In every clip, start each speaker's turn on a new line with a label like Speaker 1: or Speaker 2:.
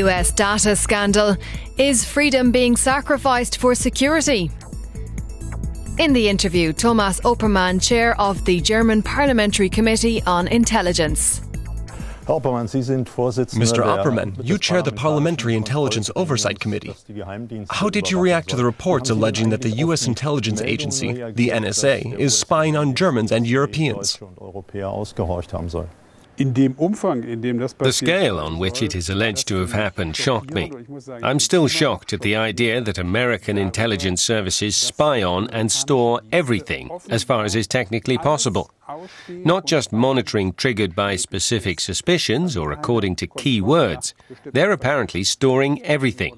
Speaker 1: US data scandal. Is freedom being sacrificed for security? In the interview, Thomas Oppermann, chair of the German Parliamentary Committee on Intelligence.
Speaker 2: Mr. Oppermann, you chair the Parliamentary Intelligence Oversight Committee. How did you react to the reports alleging that the U.S. intelligence agency, the NSA, is spying on Germans and Europeans?
Speaker 3: The scale on which it is alleged to have happened shocked me. I'm still shocked at the idea that American intelligence services spy on and store everything as far as is technically possible. Not just monitoring triggered by specific suspicions or according to key words. They're apparently storing everything.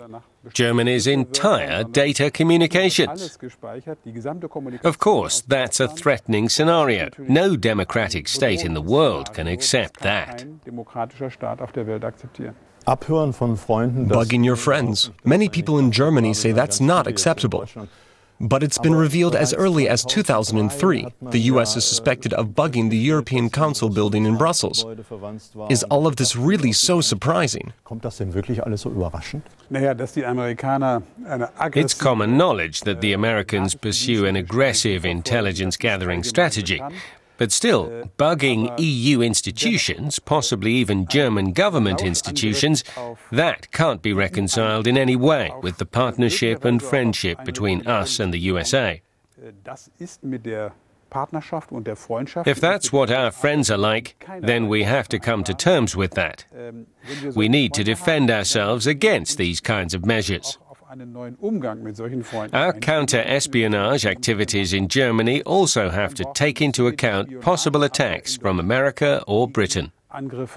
Speaker 3: Germany's entire data communications. Of course, that's a threatening scenario. No democratic state in the world can accept that.
Speaker 2: Bugging your friends. Many people in Germany say that's not acceptable. But it's been revealed as early as 2003 the U.S. is suspected of bugging the European Council building in Brussels. Is all of this really so surprising?
Speaker 3: It's common knowledge that the Americans pursue an aggressive intelligence-gathering strategy. But still, bugging EU institutions, possibly even German government institutions, that can't be reconciled in any way with the partnership and friendship between us and the USA. If that's what our friends are like, then we have to come to terms with that. We need to defend ourselves against these kinds of measures. Our counter-espionage activities in Germany also have to take into account possible attacks from America or Britain.
Speaker 2: Do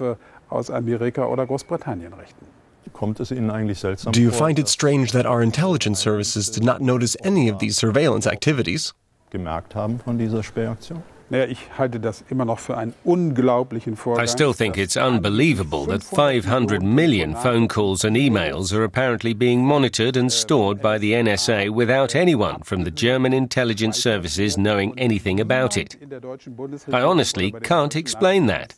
Speaker 2: you find it strange that our intelligence services did not notice any of these surveillance activities?
Speaker 3: I still think it's unbelievable that 500 million phone calls and emails are apparently being monitored and stored by the NSA without anyone from the German intelligence services knowing anything about it. I honestly can't explain that.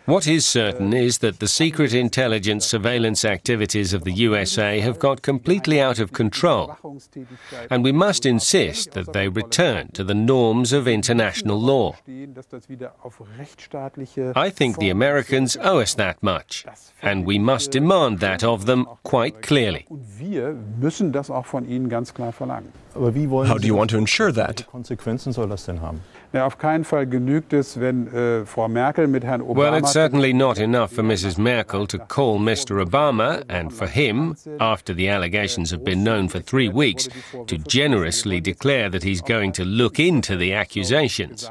Speaker 3: What is certain is that the secret intelligence surveillance activities of the USA have got completely out of control, and we must insist that they return to the norms of international law. I think the Americans owe us that much, and we must demand that of them quite clearly.
Speaker 2: How do you want to ensure that?
Speaker 3: Well, it's certainly not enough for Mrs. Merkel to call Mr. Obama, and for him, after the allegations have been known for 3 weeks, to generously declare that he's going to look into the accusations.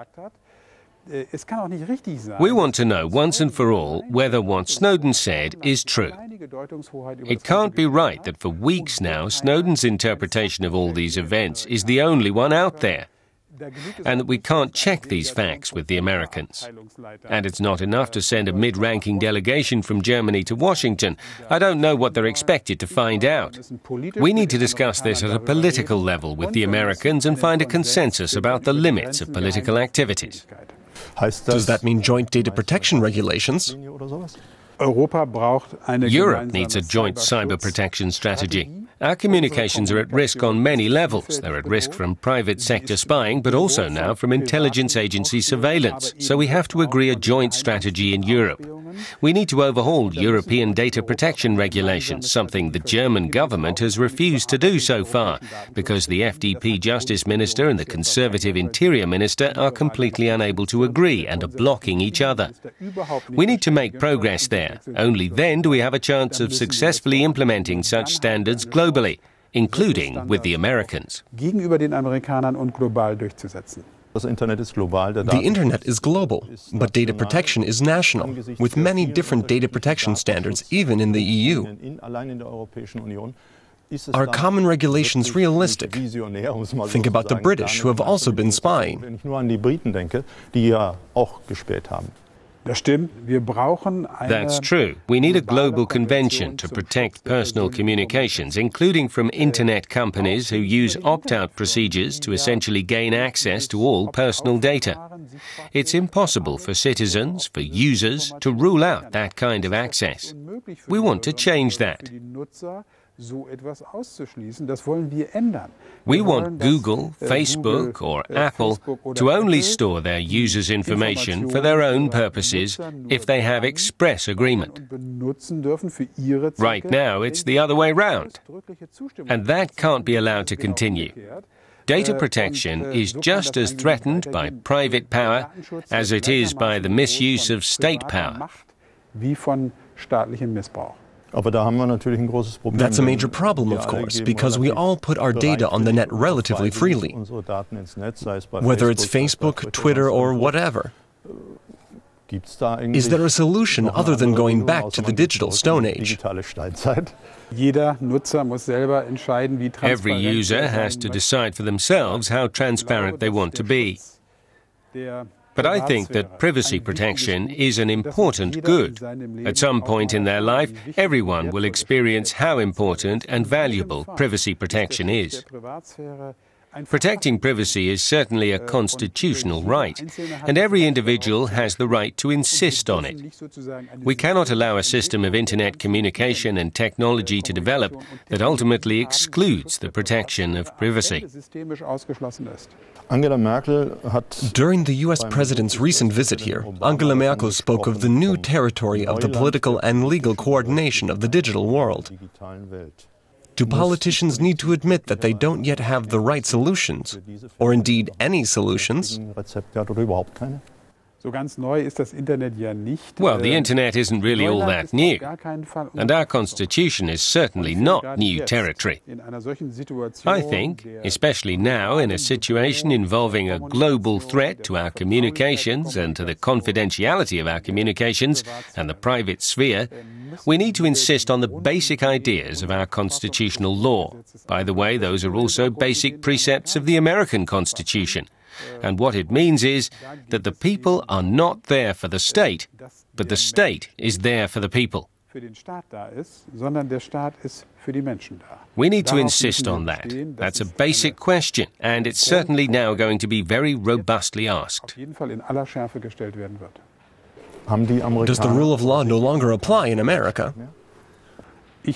Speaker 3: We want to know once and for all whether what Snowden said is true. It can't be right that for weeks now Snowden's interpretation of all these events is the only one out there, and that we can't check these facts with the Americans. And it's not enough to send a mid-ranking delegation from Germany to Washington. I don't know what they're expected to find out. We need to discuss this at a political level with the Americans and find a consensus about the limits of political activities.
Speaker 2: Does that mean joint data protection regulations?
Speaker 3: Europe needs a joint cyber protection strategy. Our communications are at risk on many levels. They're at risk from private sector spying, but also now from intelligence agency surveillance. So we have to agree a joint strategy in Europe. We need to overhaul European data protection regulations, something the German government has refused to do so far, because the FDP Justice Minister and the Conservative Interior Minister are completely unable to agree and are blocking each other. We need to make progress there. Only then do we have a chance of successfully implementing such standards globally, including with the Americans.
Speaker 2: The Internet is global, but data protection is national, with many different data protection standards, even in the EU. Are common regulations realistic? Think about the British, who have also been spying.
Speaker 3: That's true. We need a global convention to protect personal communications, including from Internet companies who use opt-out procedures to essentially gain access to all personal data. It's impossible for citizens, for users, to rule out that kind of access. We want to change that. We want Google, Facebook or Apple to only store their users' information for their own purposes if they have express agreement. Right now, it's the other way round. And that can't be allowed to continue. Data protection is just as threatened by private power as it is by the misuse of state power.
Speaker 2: That's a major problem, of course, because we all put our data on the net relatively freely, whether it's Facebook, Twitter, or whatever. Is there a solution other than going back to the digital Stone Age?
Speaker 3: Every user has to decide for themselves how transparent they want to be. But I think that privacy protection is an important good. At some point in their life, everyone will experience how important and valuable privacy protection is. Protecting privacy is certainly a constitutional right, and every individual has the right to insist on it. We cannot allow a system of internet communication and technology to develop that ultimately excludes the protection of privacy.
Speaker 2: During the US President's recent visit here, Angela Merkel spoke of the new territory of the political and legal coordination of the digital world. Do politicians need to admit that they don't yet have the right solutions, or indeed any solutions?
Speaker 3: Well, the Internet isn't really all that new, and our Constitution is certainly not new territory. I think, especially now in a situation involving a global threat to our communications and to the confidentiality of our communications and the private sphere, we need to insist on the basic ideas of our constitutional law. By the way, those are also basic precepts of the American Constitution. And what it means is that the people are not there for the state, but the state is there for the people. We need to insist on that. That's a basic question, and it's certainly now going to be very robustly asked.
Speaker 2: Does the rule of law no longer apply in America?
Speaker 3: I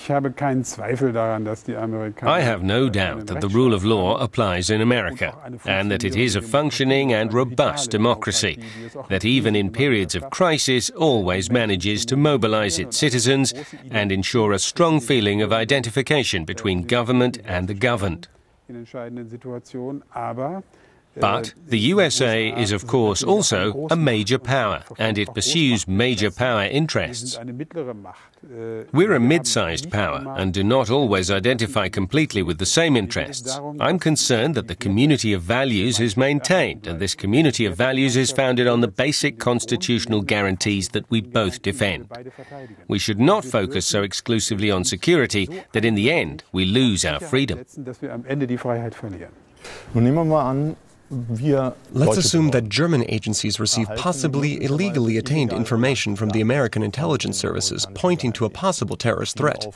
Speaker 3: have no doubt that the rule of law applies in America, and that it is a functioning and robust democracy, that even in periods of crisis always manages to mobilize its citizens and ensure a strong feeling of identification between government and the governed. But the USA is, of course, also a major power, and it pursues major power interests. We're a mid-sized power and do not always identify completely with the same interests. I'm concerned that the community of values is maintained, and this community of values is founded on the basic constitutional guarantees that we both defend. We should not focus so exclusively on security that in the end we lose our freedom.
Speaker 2: Let's assume that German agencies receive possibly illegally attained information from the American intelligence services pointing to a possible terrorist threat.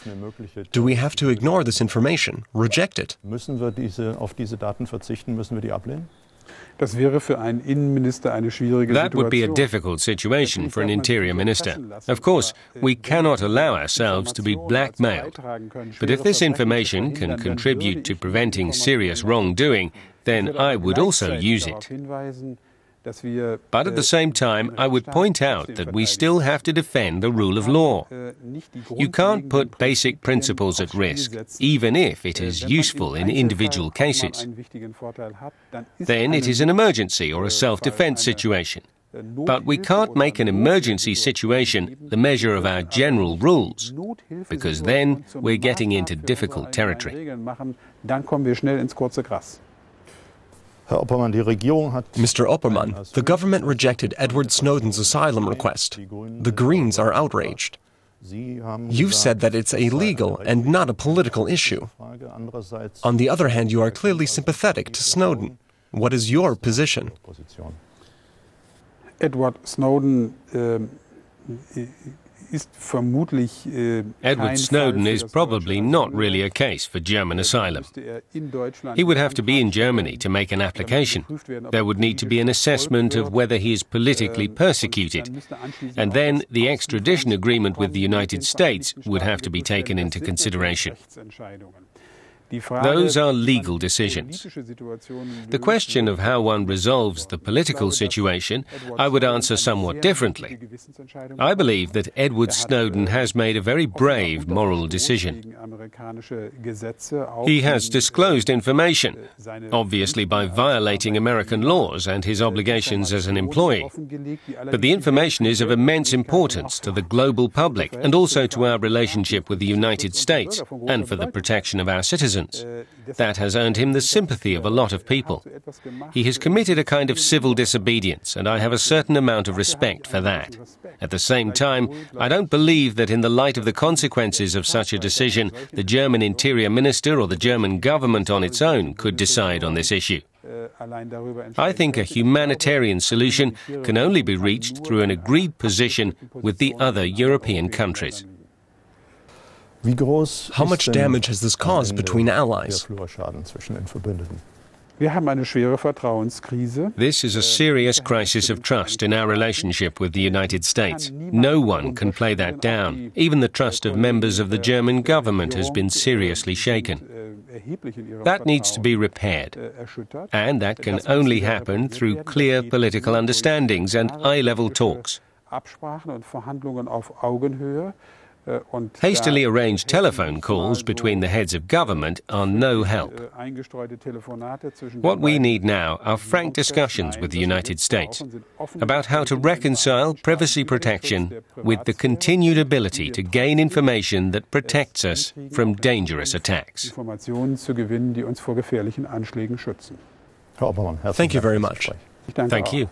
Speaker 2: Do we have to ignore this information, reject it?
Speaker 3: That would be a difficult situation for an interior minister. Of course, we cannot allow ourselves to be blackmailed. But if this information can contribute to preventing serious wrongdoing, then I would also use it. But at the same time, I would point out that we still have to defend the rule of law. You can't put basic principles at risk, even if it is useful in individual cases. Then it is an emergency or a self-defense situation. But we can't make an emergency situation the measure of our general rules, because then we're getting into difficult territory.
Speaker 2: Mr. Oppermann, the government rejected Edward Snowden's asylum request. The Greens are outraged. You've said that it's a legal and not a political issue. On the other hand, you are clearly sympathetic to Snowden. What is your position?
Speaker 4: Edward Snowden
Speaker 3: Edward Snowden is probably not really a case for German asylum. He would have to be in Germany to make an application. There would need to be an assessment of whether he is politically persecuted. And then the extradition agreement with the United States would have to be taken into consideration. Those are legal decisions. The question of how one resolves the political situation, I would answer somewhat differently. I believe that Edward Snowden has made a very brave moral decision. He has disclosed information, obviously by violating American laws and his obligations as an employee. But the information is of immense importance to the global public and also to our relationship with the United States and for the protection of our citizens. That has earned him the sympathy of a lot of people. He has committed a kind of civil disobedience, and I have a certain amount of respect for that. At the same time, I don't believe that in the light of the consequences of such a decision, the German Interior Minister or the German government on its own could decide on this issue. I think a humanitarian solution can only be reached through an agreed position with the other European countries.
Speaker 2: How much damage has this caused between allies?
Speaker 3: This is a serious crisis of trust in our relationship with the United States. No one can play that down. Even the trust of members of the German government has been seriously shaken. That needs to be repaired. And that can only happen through clear political understandings and eye-level talks. Hastily arranged telephone calls between the heads of government are no help. What we need now are frank discussions with the United States about how to reconcile privacy protection with the continued ability to gain information that protects us from dangerous attacks.
Speaker 2: Thank you very much.
Speaker 3: Thank you.